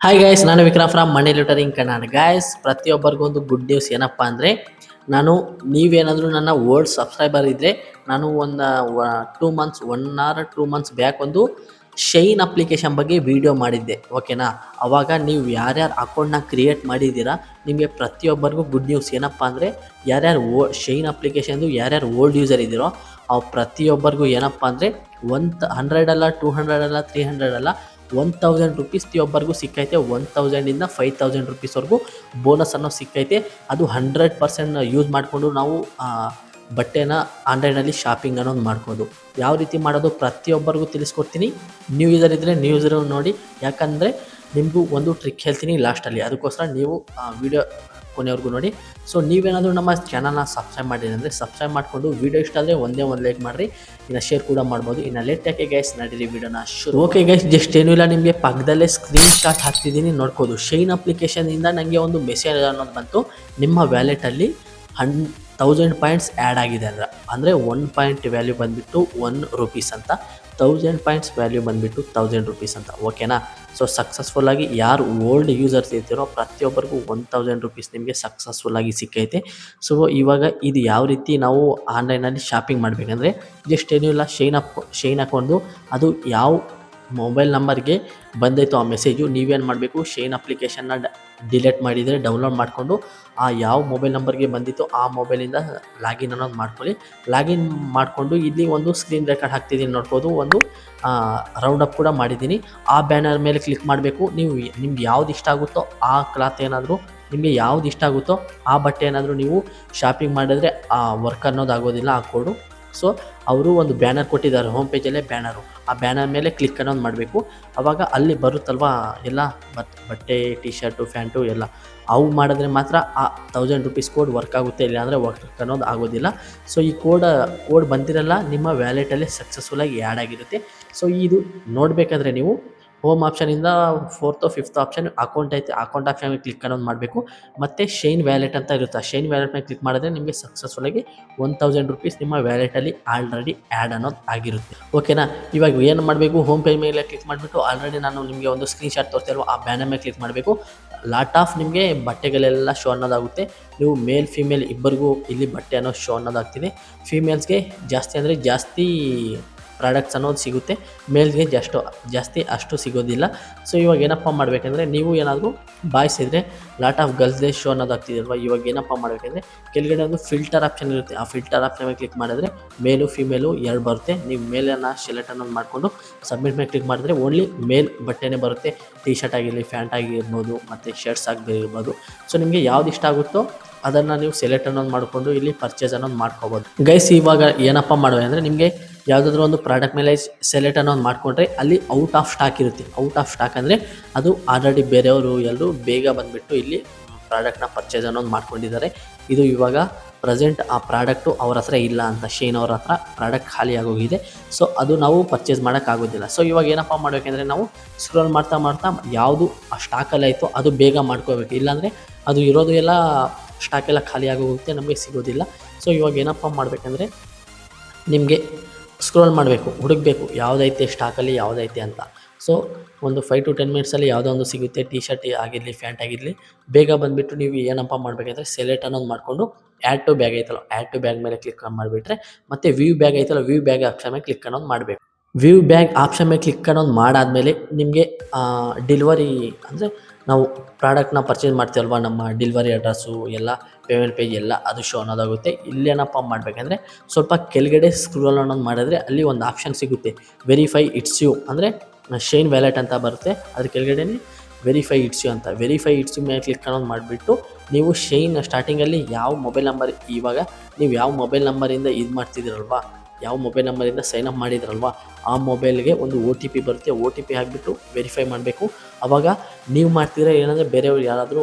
Hi guys, ನಾನು Vikram from money littering Kannada. Guys, ಪ್ರತಿಯೊಬ್ಬರಿಗೂ ಒಂದು ಗುಡ್ ನ್ಯೂಸ್ ಏನಪ್ಪ ಅಂದರೆ, ನೀವೇನಾದರೂ ನನ್ನ ಓಲ್ಡ್ ಸಬ್ಸ್ಕ್ರೈಬರ್ ಇದ್ದರೆ, ನಾನು ಒಂದು 2 ಮಂತ್ಸ್ 1 or 2 ಮಂತ್ಸ್ ಬ್ಯಾಕ್ ಒಂದು ಶೈನ್ ಅಪ್ಲಿಕೇಶನ್ ಬಗ್ಗೆ ವಿಡಿಯೋ ಮಾಡಿದ್ದೆ. ಓಕೆನಾ? ಅವಾಗ ನೀವು ಯಾರ್ಯಾರು ಅಕೌಂಟ್ನ ಕ್ರಿಯೇಟ್ ಮಾಡಿದ್ದೀರಾ, ನಿಮಗೆ ಪ್ರತಿಯೊಬ್ಬರಿಗೂ ಗುಡ್ ನ್ಯೂಸ್ ಏನಪ್ಪ ಅಂದರೆ, ಯಾರ್ಯಾರು ಶೈನ್ ಅಪ್ಲಿಕೇಶನ್ದು ಯಾರ್ಯಾರು ಓಲ್ಡ್ ಯೂಸರ್ ಇದ್ದೀರೋ ಪ್ರತಿಯೊಬ್ಬರಿಗೂ ಏನಪ್ಪ ಅಂದರೆ 100 ಅಲ್ಲ, 200 ಅಲ್ಲ, 300 ಅಲ್ಲ, 1000 ರೂಪೀಸ್ ಪ್ರತಿಯೊಬ್ಬರಿಗೂ ಸಿಕ್ಕೈತೆ. 1000 ಇಂದ 5000 ರೂಪೀಸ್ವರೆಗೂ ಬೋನಸ್ ಅನ್ನೋ ಸಿಕ್ಕೈತೆ. ಅದು 100% ಯೂಸ್ ಮಾಡಿಕೊಂಡು ನಾವು ಬಟ್ಟೆನ ಆನ್ಲೈನಲ್ಲಿ ಶಾಪಿಂಗ್ ಅನ್ನೋದು ಮಾಡ್ಬೋದು. ಯಾವ ರೀತಿ ಮಾಡೋದು ಪ್ರತಿಯೊಬ್ಬರಿಗೂ ತಿಳಿಸ್ಕೊಡ್ತೀನಿ. ನ್ಯೂ ಯೂಸರ್ ಇದ್ದರೆ ನ್ಯೂ ಯೂಸರ್ ನೋಡಿ, ಯಾಕಂದರೆ ನಿಮಗೂ ಒಂದು ಟ್ರಿಕ್ ಹೇಳ್ತೀನಿ ಲಾಸ್ಟಲ್ಲಿ. ಅದಕ್ಕೋಸ್ಕರ ನೀವು ವಿಡಿಯೋ ಕೊನೆವರೆಗೂ ನೋಡಿ. ಸೊ ನೀವೇನಾದರೂ ನಮ್ಮ ಚಾನಲ್ನ ಸಬ್ಸ್ಕ್ರೈಬ್ ಮಾಡಿರಿ ಅಂದರೆ ಸಬ್ಸ್ಕ್ರೈಬ್ ಮಾಡಿಕೊಂಡು, ವಿಡಿಯೋ ಇಷ್ಟ ಆದರೆ ಒಂದೇ ಒಂದು ಲೈಕ್ ಮಾಡಿರಿ, ಇನ್ನು ಶೇರ್ ಕೂಡ ಮಾಡ್ಬೋದು. ಇನ್ನು ಲೇಟ್ ಯಾಕೆ ಗೈಸ್, ನಡೀರಿ ವಿಡಿಯೋನ ಶುರು. ಓಕೆ ಗೈಸ್, ಜಸ್ಟ್ ಏನೂ ಇಲ್ಲ, ನಿಮಗೆ ಪಕ್ಕದಲ್ಲೇ ಸ್ಕ್ರೀನ್ ಶಾಟ್ ಹಾಕ್ತಿದ್ದೀನಿ ನೋಡ್ಬೋದು. ಶೈನ್ ಅಪ್ಲಿಕೇಶನಿಂದ ನನಗೆ ಒಂದು ಮೆಸೇಜ್ ಅನ್ನೋದು ಬಂತು, ನಿಮ್ಮ ವ್ಯಾಲೆಟಲ್ಲಿ 1000 ಪಾಯಿಂಟ್ಸ್ ಆ್ಯಡ್ ಆಗಿದೆ ಅಂದರೆ 1 ಪಾಯಿಂಟ್ ವ್ಯಾಲ್ಯೂ ಬಂದುಬಿಟ್ಟು 1 ರೂಪೀಸ್ ಅಂತ, 1000 ಪಾಯಿಂಟ್ಸ್ ವ್ಯಾಲ್ಯೂ ಬಂದುಬಿಟ್ಟು 1000 ರೂಪೀಸ್ ಅಂತ. ಓಕೆನಾ? ಸೊ ಸಕ್ಸಸ್ಫುಲ್ಲಾಗಿ ಯಾರು ಓಲ್ಡ್ ಯೂಸರ್ಸ್ ಇರ್ತೀರೋ ಪ್ರತಿಯೊಬ್ಬರಿಗೂ 1000 ರೂಪೀಸ್ ನಿಮಗೆ ಸಕ್ಸಸ್ಫುಲ್ಲಾಗಿ ಸಿಕ್ಕೈತೆ. ಸೊ ಇವಾಗ ಇದು ಯಾವ ರೀತಿ ನಾವು ಆನ್ಲೈನಲ್ಲಿ ಶಾಪಿಂಗ್ ಮಾಡಬೇಕಂದ್ರೆ, ಜಸ್ಟ್ ಏನೂ ಇಲ್ಲ, ಶೈನ್ ಅಕೌಂಟ್ದು ಅದು ಯಾವ ಮೊಬೈಲ್ ನಂಬರ್ಗೆ ಬಂದೈತೋ ಆ ಮೆಸೇಜು, ನೀವೇನು ಮಾಡಬೇಕು, ಶೈನ್ ಅಪ್ಲಿಕೇಶನ್ನ ಡಿಲೀಟ್ ಮಾಡಿದರೆ ಡೌನ್ಲೋಡ್ ಮಾಡಿಕೊಂಡು ಆ ಯಾವ ಮೊಬೈಲ್ ನಂಬರ್ಗೆ ಬಂದಿತ್ತು ಆ ಮೊಬೈಲಿಂದ ಲಾಗಿನ್ ಅನ್ನೋದು ಮಾಡ್ಕೊಳ್ಳಿ. ಲಾಗಿನ್ ಮಾಡಿಕೊಂಡು ಇಲ್ಲಿ ಒಂದು ಸ್ಕ್ರೀನ್ ರೆಕಾರ್ಡ್ ಹಾಕ್ತಿದ್ದೀನಿ ನೋಡ್ಬೋದು, ಒಂದು ರೌಂಡ್ ಅಪ್ ಕೂಡ ಮಾಡಿದ್ದೀನಿ. ಆ ಬ್ಯಾನರ್ ಮೇಲೆ ಕ್ಲಿಕ್ ಮಾಡಬೇಕು. ನಿಮ್ಗೆ ಯಾವ್ದು ಇಷ್ಟ ಆಗುತ್ತೋ ಆ ಕ್ಲಾತ್ ಏನಾದರೂ ನಿಮಗೆ ಯಾವ್ದು ಇಷ್ಟ ಆಗುತ್ತೋ ಆ ಬಟ್ಟೆ ಏನಾದರೂ ನೀವು ಶಾಪಿಂಗ್ ಮಾಡಿದ್ರೆ ಆ ವರ್ಕ್ ಅನ್ನೋದು ಆಗೋದಿಲ್ಲ ಆ ಕೋಡು. ಸೊ ಅವರು ಒಂದು ಬ್ಯಾನರ್ ಕೊಟ್ಟಿದ್ದಾರೆ, ಹೋಮ್ ಪೇಜಲ್ಲೇ ಬ್ಯಾನರು. ಆ ಬ್ಯಾನರ್ ಮೇಲೆ ಕ್ಲಿಕ್ ಅನ್ನೋದು ಮಾಡಬೇಕು. ಆವಾಗ ಅಲ್ಲಿ ಬರುತ್ತಲ್ವ ಎಲ್ಲ ಬಟ್ಟೆ, ಟಿ ಶರ್ಟು, ಪ್ಯಾಂಟು ಎಲ್ಲ, ಅವು ಮಾಡಿದ್ರೆ ಮಾತ್ರ ಆ 1000 ರೂಪೀಸ್ ಕೋಡ್ ವರ್ಕ್ ಆಗುತ್ತೆ, ಇಲ್ಲಾಂದರೆ ವರ್ಕ್ ಅನ್ನೋದು ಆಗೋದಿಲ್ಲ. ಸೊ ಈ ಕೋಡ್ ಬಂದಿರಲ್ಲ, ನಿಮ್ಮ ವ್ಯಾಲೆಟಲ್ಲೇ ಸಕ್ಸಸ್ಫುಲ್ಲಾಗಿ ಆ್ಯಡ್ ಆಗಿರುತ್ತೆ. ಸೊ ಇದು ನೋಡಬೇಕಾದ್ರೆ ನೀವು ಹೋಮ್ ಆಪ್ಷನಿಂದ 4th or 5th option account ಐತೆ, ಅಕೌಂಟ್ ಆಪ್ಷನ್ ಮೇಲೆ ಕ್ಲಿಕ್ ಅನ್ನೋದು ಮಾಡಬೇಕು. ಮತ್ತು ಶೈನ್ ವ್ಯಾಲೆಟ್ ಅಂತ ಇರುತ್ತೆ, ಆ ಶೈನ್ ವ್ಯಾಲೆಟ್ ಮೇಲೆ ಕ್ಲಿಕ್ ಮಾಡಿದ್ರೆ ನಿಮಗೆ ಸಕ್ಸಸ್ಫುಲ್ಲಾಗಿ 1000 ರೂಪೀಸ್ ನಿಮ್ಮ ವ್ಯಾಲೆಟಲ್ಲಿ ಆಲ್ರೆಡಿ ಆ್ಯಡ್ ಅನ್ನೋದು ಆಗಿರುತ್ತೆ. ಓಕೆನಾ? ಇವಾಗ ಏನು ಮಾಡಬೇಕು, ಹೋಮ್ ಪೇಜ್ ಮೇಲೆ ಕ್ಲಿಕ್ ಮಾಡಿಬಿಟ್ಟು ಆಲ್ರೆಡಿ ನಾನು ನಿಮಗೆ ಒಂದು ಸ್ಕ್ರೀನ್ಶಾಟ್ ತೋರಿಸ್ತಿಲ್ವ, ಆ ಬ್ಯಾನರ್ ಮೇಲೆ ಕ್ಲಿಕ್ ಮಾಡಬೇಕು. ಲಾಟ್ ಆಫ್ ನಿಮಗೆ ಬಟ್ಟೆಗಳೆಲ್ಲ ಶೋ ಅನ್ನೋದಾಗುತ್ತೆ. ನೀವು ಮೇಲ್ ಫೀಮೇಲ್ ಇಬ್ಬರಿಗೂ ಇಲ್ಲಿ ಬಟ್ಟೆ ಅನ್ನೋ ಶೋ ಅನ್ನೋದಾಗ್ತಿದೆ. ಫೀಮೇಲ್ಸ್ಗೆ ಜಾಸ್ತಿ ಅಂದರೆ ಜಾಸ್ತಿ ಪ್ರಾಡಕ್ಟ್ಸ್ ಅನ್ನೋದು ಸಿಗುತ್ತೆ, ಮೇಲ್ಗೆ ಜಾಸ್ತಿ ಅಷ್ಟು ಸಿಗೋದಿಲ್ಲ. ಸೊ ಇವಾಗ ಏನಪ್ಪ ಮಾಡಬೇಕಂದ್ರೆ, ನೀವು ಏನಾದರೂ ಬಾಯ್ಸ್ ಇದ್ದರೆ ಲಾಟ್ ಆಫ್ ಗರ್ಲ್ಸ್ದೇ ಶೋ ಅನ್ನೋದು ಆಗ್ತಿದೆಯಲ್ವ, ಇವಾಗ ಏನಪ್ಪ ಮಾಡಬೇಕಂದ್ರೆ ಕೆಳಗಡೆ ಒಂದು ಫಿಲ್ಟರ್ ಆಪ್ಷನ್ ಇರುತ್ತೆ. ಆ ಫಿಲ್ಟರ್ ಆಪ್ಷನ್ ಮೇಲೆ ಕ್ಲಿಕ್ ಮಾಡಿದ್ರೆ ಮೇಲು ಫಿಮೇಲು 2 ಬರುತ್ತೆ. ನೀವು ಮೇಲನ್ನು ಸೆಲೆಕ್ಟ್ ಅನ್ನೋದು ಮಾಡಿಕೊಂಡು ಸಬ್ಮಿಟ್ ಮೇಲೆ ಕ್ಲಿಕ್ ಮಾಡಿದ್ರೆ ಓನ್ಲಿ ಮೇಲ್ ಬಟ್ಟೆನೇ ಬರುತ್ತೆ. ಟಿ ಶರ್ಟ್ ಆಗಿರಲಿ, ಪ್ಯಾಂಟ್ ಆಗಿರ್ಬೋದು, ಮತ್ತು ಶರ್ಟ್ಸ್ ಆಗಿರ್ಬೋದು. ಸೊ ನಿಮಗೆ ಯಾವ್ದು ಇಷ್ಟ ಆಗುತ್ತೋ ಅದನ್ನು ನೀವು ಸೆಲೆಕ್ಟ್ ಅನ್ನೋದು ಮಾಡಿಕೊಂಡು ಇಲ್ಲಿ ಪರ್ಚೇಸ್ ಅನ್ನೋದು ಮಾಡ್ಕೋಬೋದು. ಗೈಸ್, ಇವಾಗ ಏನಪ್ಪ ಮಾಡುವೆ ಅಂದರೆ, ನಿಮಗೆ ಯಾವುದಾದ್ರೂ ಒಂದು ಪ್ರಾಡಕ್ಟ್ ಮೇಲೆ ಸೆಲೆಕ್ಟ್ ಅನ್ನೋದು ಮಾಡಿಕೊಂಡ್ರೆ ಅಲ್ಲಿ ಔಟ್ ಆಫ್ ಸ್ಟಾಕ್ ಇರುತ್ತೆ. ಔಟ್ ಆಫ್ ಸ್ಟಾಕ್ ಅಂದರೆ ಅದು ಆಲ್ರೆಡಿ ಬೇರೆಯವರು ಎಲ್ಲರೂ ಬೇಗ ಬಂದುಬಿಟ್ಟು ಇಲ್ಲಿ ಪ್ರಾಡಕ್ಟ್ನ ಪರ್ಚೇಸ್ ಅನ್ನೋದು ಮಾಡ್ಕೊಂಡಿದ್ದಾರೆ. ಇದು ಇವಾಗ ಪ್ರೆಸೆಂಟ್ ಆ ಪ್ರಾಡಕ್ಟು ಅವ್ರ ಹತ್ರ ಇಲ್ಲ ಅಂತ, ಶೈನ್ ಅವ್ರ ಹತ್ರ ಪ್ರಾಡಕ್ಟ್ ಖಾಲಿ ಆಗೋಗಿದೆ. ಸೊ ಅದು ನಾವು ಪರ್ಚೇಸ್ ಮಾಡೋಕ್ಕಾಗೋದಿಲ್ಲ. ಸೊ ಇವಾಗ ಏನಪ್ಪ ಮಾಡಬೇಕಂದ್ರೆ, ನಾವು ಸ್ಕ್ರೋಲ್ ಮಾಡ್ತಾ ಯಾವುದು ಆ ಸ್ಟಾಕಲ್ಲಿ ಆಯಿತು ಅದು ಬೇಗ ಮಾಡ್ಕೋಬೇಕು, ಇಲ್ಲಾಂದರೆ ಅದು ಇರೋದು ಎಲ್ಲ ಸ್ಟಾಕೆಲ್ಲ ಖಾಲಿ ಆಗೋಗುತ್ತೆ, ನಮಗೆ ಸಿಗೋದಿಲ್ಲ. ಸೊ ಇವಾಗ ಏನಪ್ಪ ಮಾಡಬೇಕಂದ್ರೆ, ನಿಮಗೆ ಸ್ಕ್ರೋಲ್ ಮಾಡಬೇಕು, ಹುಡುಕಬೇಕು ಯಾವುದೈತೆ ಸ್ಟಾಕಲ್ಲಿ ಯಾವುದೈತೆ ಅಂತ. ಸೊ ಒಂದು 5 to 10 ಮಿನಿಟ್ಸಲ್ಲಿ ಯಾವುದೋ ಒಂದು ಸಿಗುತ್ತೆ, ಟಿ ಶರ್ಟ್ ಆಗಿರಲಿ, ಪ್ಯಾಂಟ್ ಆಗಿರಲಿ, ಬೇಗ ಬಂದುಬಿಟ್ಟು ನೀವು ಏನಪ್ಪ ಮಾಡಬೇಕಂದ್ರೆ ಸೆಲೆಕ್ಟ್ ಅನ್ನೋದು ಮಾಡಿಕೊಂಡು ಆ್ಯಡ್ ಟು ಬ್ಯಾಗ್ ಐತಲ್ಲ, ಆ್ಯಡ್ ಟು ಬ್ಯಾಗ್ ಮೇಲೆ ಕ್ಲಿಕ್ ಮಾಡಿಬಿಟ್ರೆ, ಮತ್ತು ವ್ಯೂ ಬ್ಯಾಗ್ ಐತಲ್ಲ, ವ್ಯೂ ಬ್ಯಾಗ್ ಆಪ್ಷನ್ ಮೇಲೆ ಕ್ಲಿಕ್ ಅನ್ನೋದು ಮಾಡಬೇಕು. ವ್ಯೂ ಬ್ಯಾಗ್ ಆಪ್ಷನ್ ಮೇಲೆ ಕ್ಲಿಕ್ ಅನ್ನೋದು ಮಾಡಾದಮೇಲೆ ನಿಮಗೆ ಡೆಲಿವರಿ ಅಂದರೆ ನಾವು ಪ್ರಾಡಕ್ಟ್ನ ಪರ್ಚೇಸ್ ಮಾಡ್ತೀವಲ್ವ, ನಮ್ಮ ಡೆಲಿವರಿ ಅಡ್ರೆಸ್ಸು ಎಲ್ಲ, ಪೇಮೆಂಟ್ ಪೇಜ್ ಎಲ್ಲ ಅದು ಶೋ ಅನ್ನೋದಾಗುತ್ತೆ. ಇಲ್ಲೇನಪ್ಪ ಮಾಡಬೇಕಂದ್ರೆ ಸ್ವಲ್ಪ ಕೆಳಗಡೆ ಸ್ಕ್ರೋಲ್ ಅನ್ನೋದು ಮಾಡಿದ್ರೆ ಅಲ್ಲಿ ಒಂದು ಆಪ್ಷನ್ ಸಿಗುತ್ತೆ, ವೆರಿಫೈ ಇಟ್ಸ್ ಯು ಅಂದರೆ ಶೈನ್ ವ್ಯಾಲೆಟ್ ಅಂತ ಬರುತ್ತೆ. ಅದ್ರ ಕೆಳಗಡೆನೇ ವೆರಿಫೈ ಇಟ್ಸ್ ಯು ಅಂತ, ವೆರಿಫೈ ಇಟ್ಸ್ ಯು ಮೇಲೆ ಕ್ಲಿಕ್ ಅನ್ನೋದು ಮಾಡಿಬಿಟ್ಟು ನೀವು ಶೈನ್ ಸ್ಟಾರ್ಟಿಂಗಲ್ಲಿ ಯಾವ ಮೊಬೈಲ್ ನಂಬರ್, ಇವಾಗ ನೀವು ಯಾವ ಮೊಬೈಲ್ ನಂಬರಿಂದ ಇದು ಮಾಡ್ತಿದ್ದೀರಲ್ವ, ಯಾವ ಮೊಬೈಲ್ ನಂಬರಿಂದ ಸೈನ್ ಅಪ್ ಮಾಡಿದ್ರಲ್ವ, ಆ ಮೊಬೈಲ್ಗೆ ಒಂದು OTP ಬರುತ್ತೆ. OTP ಹಾಕಿಬಿಟ್ಟು ವೆರಿಫೈ ಮಾಡಬೇಕು. ಆವಾಗ ನೀವು ಮಾಡ್ತಿದ್ರೆ ಏನಂದರೆ ಬೇರೆಯವ್ರು ಯಾರಾದರೂ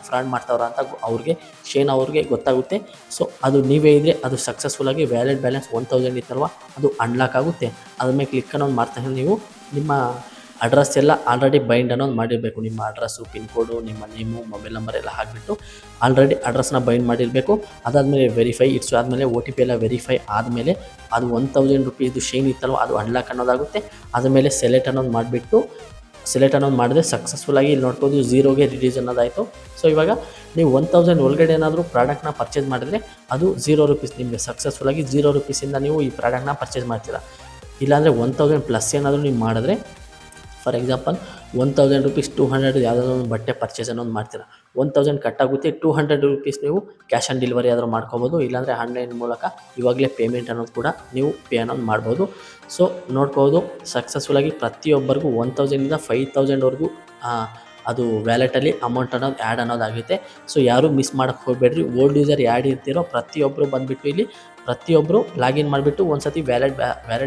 ಫ್ರಾಡ್ ಮಾಡ್ತಾವ್ರ ಅಂತ ಅವ್ರಿಗೆ, ಶೈನ್ ಅವ್ರಿಗೆ ಗೊತ್ತಾಗುತ್ತೆ. ಸೊ ಅದು ನೀವೇ ಇದ್ದರೆ ಅದು ಸಕ್ಸಸ್ಫುಲ್ಲಾಗಿ ವ್ಯಾಲೆಟ್ ಬ್ಯಾಲೆನ್ಸ್ 1000 ಇತ್ತಲ್ವ ಅದು ಅನ್ಲಾಕ್ ಆಗುತ್ತೆ. ಅದ್ರ ಮೇಲೆ ಕ್ಲಿಕ್ ಅನ್ನೋದು ಮಾಡ್ತಾ ನೀವು ನಿಮ್ಮ ಅಡ್ರೆಸ್ ಎಲ್ಲ ಆಲ್ರೆಡಿ ಬೈಂಡ್ ಅನ್ನೋದು ಮಾಡಿರಬೇಕು. ನಿಮ್ಮ ಅಡ್ರೆಸ್ಸು, ಪಿನ್ ಕೋಡು, ನಿಮ್ಮ ನೇಮು, ಮೊಬೈಲ್ ನಂಬರ್ ಎಲ್ಲ ಹಾಕಿಬಿಟ್ಟು ಆಲ್ರೆಡಿ ಅಡ್ರೆಸ್ನ ಬೈಂಡ್ ಮಾಡಿರಬೇಕು. ಅದಾದಮೇಲೆ ವೆರಿಫೈ ಇಟ್ಸು ಆದಮೇಲೆ OTP ಎಲ್ಲ ವೆರಿಫೈ ಆದಮೇಲೆ ಅದು 1000 ರೂಪೀಸ್ದು ಶೈನ್ ಇತ್ತಲ್ವ ಅದು ಅನ್ಲಾಕ್ ಅನ್ನೋದಾಗುತ್ತೆ. ಅದ್ರ ಮೇಲೆ ಸೆಲೆಕ್ಟ್ ಅನ್ನೋದು ಮಾಡಿಬಿಟ್ಟು ಸೆಲೆಕ್ಟ್ ಅನ್ನೋದು ಮಾಡಿದ್ರೆ ಸಕ್ಸಸ್ಫುಲ್ಲಾಗಿ ಇಲ್ಲಿ ನೋಡ್ಬೋದು ಝೀರೋಗೆ ರಿಡ್ಯೂಸ್ ಅನ್ನೋದಾಯಿತು. ಸೊ ಇವಾಗ ನೀವು 1000 ಒಳಗಡೆ ಏನಾದರೂ ಪ್ರಾಡಕ್ಟ್ನ ಪರ್ಚೇಸ್ ಮಾಡಿದರೆ ಅದು ₹0 ನಿಮಗೆ ಸಕ್ಸಸ್ಫುಲ್ಲಾಗಿ ₹0 ನೀವು ಈ ಪ್ರಾಡಕ್ಟ್ನ ಪರ್ಚೇಸ್ ಮಾಡ್ತೀರಾ. ಇಲ್ಲಾಂದರೆ 1000 ಪ್ಲಸ್ ಏನಾದರೂ ನೀವು ಮಾಡಿದ್ರೆ, ಫಾರ್ ಎಕ್ಸಾಂಪಲ್ ₹1000 200 ಯಾವುದಾದ್ರೂ ಒಂದು ಬಟ್ಟೆ ಪರ್ಚೇಸ್ ಅನ್ನೋದು ಮಾಡ್ತೀರಾ, 1000 ಕಟ್ಟಾಗುತ್ತೆ, ₹200 ನೀವು ಕ್ಯಾಶ್ ಆನ್ ಡೆಲಿವರಿ ಆದರೂ ಮಾಡ್ಕೊಬೋದು. ಇಲ್ಲಾಂದರೆ ಆನ್ಲೈನ್ ಮೂಲಕ ಇವಾಗಲೇ ಪೇಮೆಂಟ್ ಅನ್ನೋದು ಕೂಡ ನೀವು ಪೇ ಅನ್ನೋದು ಮಾಡ್ಬೋದು. ಸೊ ನೋಡ್ಬೋದು ಸಕ್ಸಸ್ಫುಲ್ಲಾಗಿ ಪ್ರತಿಯೊಬ್ಬರಿಗೂ 1000ಇಂದ 5000ವರೆಗೂ ಅದು ವ್ಯಾಲೆಟಲ್ಲಿ ಅಮೌಂಟ್ ಅನ್ನೋದು ಆ್ಯಡ್ ಅನ್ನೋದಾಗುತ್ತೆ. ಸೊ ಯಾರೂ ಮಿಸ್ ಮಾಡೋಕ್ಕೆ ಹೋಗಬೇಡ್ರಿ. ಓಲ್ಡ್ ಯೂಸರ್ ಯಾರು ಇರ್ತೀರೋ ಪ್ರತಿಯೊಬ್ಬರು ಬಂದುಬಿಟ್ಟು ಇಲ್ಲಿ ಪ್ರತಿಯೊಬ್ಬರು ಲಾಗಿನ್ ಮಾಡಿಬಿಟ್ಟು ಒಂದು ಸತಿ ವ್ಯಾಲೆಟ್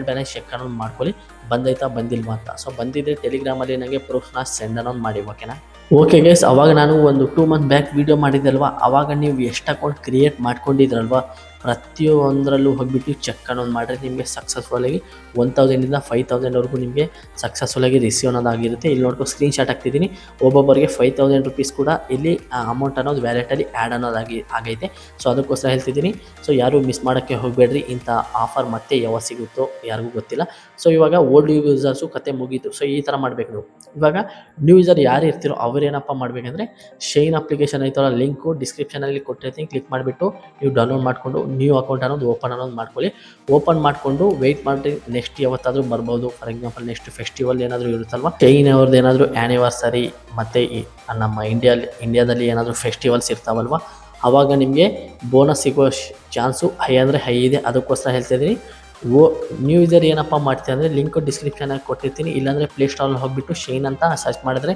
ಬ್ಯಾಲೆನ್ಸ್ ಚೆಕ್ ಅನ್ನೋದು ಮಾಡ್ಕೊಳ್ಳಿ, ಬಂದೈತಾ ಬಂದಿಲ್ವಾ ಅಂತ. ಸೊ ಬಂದಿದ್ದರೆ ಟೆಲಿಗ್ರಾಮಲ್ಲಿ ನನಗೆ ಪ್ರೂಫ್ನ ಸೆಂಡ್ ಅನ್ನೋದು ಮಾಡಿ, ಓಕೆನಾ. ಓಕೆ ಗೈಸ್, ಅವಾಗ ನಾನು ಒಂದು 2 ಮಂತ್ ಬ್ಯಾಕ್ ವೀಡಿಯೋ ಮಾಡಿದ್ದೆ ಅಲ್ವಾ, ಅವಾಗ ನೀವು ಎಷ್ಟು ಅಕೌಂಟ್ ಕ್ರಿಯೇಟ್ ಮಾಡ್ಕೊಂಡಿದ್ರಲ್ವ ಪ್ರತಿಯೊಂದರಲ್ಲೂ ಹೋಗಿಬಿಟ್ಟು ಚೆಕ್ ಅನ್ನೋದು ಮಾಡಿದ್ರೆ ನಿಮಗೆ ಸಕ್ಸಸ್ಫುಲ್ಲಾಗಿ 1000ಇಂದ 5000ವರೆಗೂ ನಿಮಗೆ ಸಕ್ಸಸ್ಫುಲ್ಲಾಗಿ ರಿಸೀವ್ ಅನ್ನೋದಾಗಿರುತ್ತೆ. ಇಲ್ಲಿ ನೋಡ್ಕೊ ಸ್ಕ್ರೀನ್ಶಾಟ್ ಹಾಕ್ತಿದ್ದೀನಿ. ಒಬ್ಬೊಬ್ಬರಿಗೆ ₹5000 ಕೂಡ ಇಲ್ಲಿ ಅಮೌಂಟ್ ಅನ್ನೋದು ವ್ಯಾಲೆಟಲ್ಲಿ ಆ್ಯಡ್ ಆಗೈತೆ. ಸೊ ಅದಕ್ಕೋಸ್ಕರ ಹೇಳ್ತಿದ್ದೀನಿ. ಸೊ ಯಾರೂ ಮಿಸ್ ಮಾಡೋಕ್ಕೆ ಹೋಗಬೇಡ್ರಿ. ಇಂಥ ಆಫರ್ ಮತ್ತೆ ಯಾವಾಗ ಸಿಗುತ್ತೋ ಯಾರಿಗೂ ಗೊತ್ತಿಲ್ಲ. ಸೊ ಇವಾಗ ಓಲ್ಡ್ ಯೂಸರ್ಸು ಕತೆ ಮುಗೀತು. ಸೊ ಈ ಥರ ಮಾಡಬೇಕು ನೀವು. ಇವಾಗ ನ್ಯೂ ಯೂಸರ್ ಯಾರು ಇರ್ತೀರೋ ಅವರೇನಪ್ಪ ಮಾಡಬೇಕಂದ್ರೆ, ಶೈನ್ ಅಪ್ಲಿಕೇಶನ್ ಐತಲ್ಲ, ಲಿಂಕು ಡಿಸ್ಕ್ರಿಪ್ಷನಲ್ಲಿ ಕೊಟ್ಟಿರ್ತೀನಿ, ಕ್ಲಿಕ್ ಮಾಡಿಬಿಟ್ಟು ನೀವು ಡೌನ್ಲೋಡ್ ಮಾಡಿಕೊಂಡು ನ್ಯೂ ಅಕೌಂಟ್ ಅನ್ನೋದು ಓಪನ್ ಮಾಡ್ಕೊಳ್ಳಿ. ಓಪನ್ ಮಾಡಿಕೊಂಡು ವೆಯ್ಟ್ ಮಾಡಿ, ನೆಕ್ಸ್ಟ್ ಯಾವತ್ತಾದರೂ ಬರ್ಬೋದು. ಫಾರ್ ಎಕ್ಸಾಂಪಲ್ ನೆಕ್ಸ್ಟ್ ಫೆಸ್ಟಿವಲ್ ಏನಾದರೂ ಇರುತ್ತಲ್ವ, ಶೈನ್ ಅವ್ರದ್ದು ಏನಾದರೂ ಆ್ಯನಿವರ್ಸರಿ ಮತ್ತು ನಮ್ಮ ಇಂಡಿಯಾದಲ್ಲಿ ಏನಾದರೂ ಫೆಸ್ಟಿವಲ್ಸ್ ಇರ್ತಾವಲ್ವ, ಆವಾಗ ನಿಮಗೆ ಬೋನಸ್ ಸಿಗೋ ಚಾನ್ಸು ಹೈ ಅಂದರೆ ಹೈ ಇದೆ. ಅದಕ್ಕೋಸ್ಕರ ಹೇಳ್ತಾಯಿದ್ದೀನಿ. ನ್ಯೂ ಯೂಸರ್ ಏನಪ್ಪ ಮಾಡ್ತೀವಿ ಅಂದರೆ, ಲಿಂಕು ಡಿಸ್ಕ್ರಿಪ್ಷನಾಗಿ ಕೊಟ್ಟಿರ್ತೀನಿ. ಇಲ್ಲಾಂದರೆ ಪ್ಲೇಸ್ಟೋರಲ್ಲಿ ಹೋಗಿಬಿಟ್ಟು ಶೈನ್ ಅಂತ ಸರ್ಚ್ ಮಾಡಿದ್ರೆ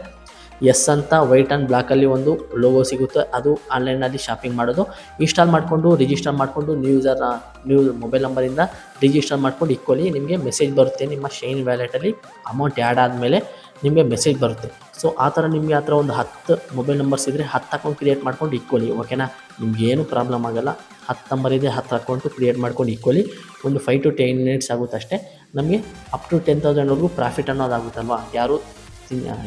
ಎಸ್ ಅಂತ ವೈಟ್ ಆ್ಯಂಡ್ ಬ್ಲ್ಯಾಕಲ್ಲಿ ಒಂದು ಲೋಗೋ ಸಿಗುತ್ತೆ. ಅದು ಆನ್ಲೈನಲ್ಲಿ ಶಾಪಿಂಗ್ ಮಾಡೋದು. ಇನ್ಸ್ಟಾಲ್ ಮಾಡಿಕೊಂಡು ರಿಜಿಸ್ಟರ್ ಮಾಡಿಕೊಂಡು ನ್ಯೂ ಮೊಬೈಲ್ ನಂಬರಿಂದ ರಿಜಿಸ್ಟರ್ ಮಾಡ್ಕೊಂಡು ಇಟ್ಕೊಳ್ಳಿ. ನಿಮಗೆ ಮೆಸೇಜ್ ಬರುತ್ತೆ, ನಿಮ್ಮ ಶೈನ್ ವ್ಯಾಲೆಟಲ್ಲಿ ಅಮೌಂಟ್ ಆ್ಯಡ್ ಆದಮೇಲೆ ನಿಮಗೆ ಮೆಸೇಜ್ ಬರುತ್ತೆ. ಸೊ ಆ ಥರ ನಿಮಗೆ ಆ ಥರ ಒಂದು 10 ಮೊಬೈಲ್ ನಂಬರ್ಸ್ ಇದ್ದರೆ 10 ಅಕೌಂಟ್ ಕ್ರಿಯೇಟ್ ಮಾಡ್ಕೊಂಡು ಇಟ್ಕೊಳ್ಳಿ, ಓಕೆನಾ. ನಿಮಗೇನು ಪ್ರಾಬ್ಲಮ್ ಆಗೋಲ್ಲ. 10 ನಂಬರ್ ಇದೆ, 10 ಅಕೌಂಟು ಕ್ರಿಯೇಟ್ ಮಾಡ್ಕೊಂಡು ಇಟ್ಕೊಳ್ಳಿ. ಒಂದು 5 to 10 ಮಿನಿಟ್ಸ್ ಆಗುತ್ತೆ ಅಷ್ಟೇ. ನಮಗೆ ಅಪ್ ಟು 10,000ವರೆಗೂ ಪ್ರಾಫಿಟ್ ಅನ್ನೋದಾಗುತ್ತಲ್ವ, ಯಾರು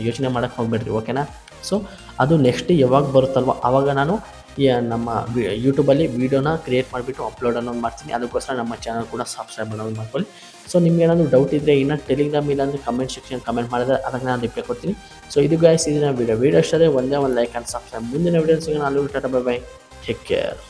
ಯೋಚನೆ ಮಾಡೋಕ್ಕೆ ಹೋಗಬೇಡ್ರಿ, ಓಕೆನಾ. ಸೊ ಅದು ನೆಕ್ಸ್ಟ್ ಯಾವಾಗ ಬರುತ್ತಲ್ವ ಆವಾಗ ನಾನು ನಮ್ಮ ಯೂಟ್ಯೂಬಲ್ಲಿ ವೀಡಿಯೋನ ಕ್ರಿಯೇಟ್ ಮಾಡಿಬಿಟ್ಟು ಅಪ್ಲೋಡ್ ಅನ್ನೋದು ಮಾಡ್ತೀನಿ. ಅದಕ್ಕೋಸ್ಕರ ನಮ್ಮ ಚಾನಲ್ ಕೂಡ ಸಬ್ಸ್ಕ್ರೈಬ್ ಅನ್ನೋದು ಮಾಡ್ಕೊಳ್ಳಿ. ಸೊ ನಿಮ್ಗೆ ಏನಾದರೂ ಡೌಟ್ ಇದ್ದರೆ ಇನ್ನು ಟೆಲಿಗ್ರಾಮ್ ಇಲ್ಲಾಂದರೆ ಕಮೆಂಟ್ ಸೆಕ್ಷನ್ ಕಮೆಂಟ್ ಮಾಡಿದ್ರೆ ಅದಕ್ಕೆ ನಾನು ರಿಪ್ಲೈ ಕೊಡ್ತೀನಿ. ಸೊ ಇದು ಗೈಸ್, ಇದನ್ನ ವೀಡಿಯೋ ಇಷ್ಟೇ. ಒಂದೇ ಒಂದು ಲೈಕ್ ಆ್ಯಂಡ್ ಸಬ್ಸ್ಕ್ರೈಬ್. ಮುಂದಿನ ವೀಡಿಯೋ ಸಿಗೋಣ. ಅಲ್ಲಿ Tata, bye bye, take care.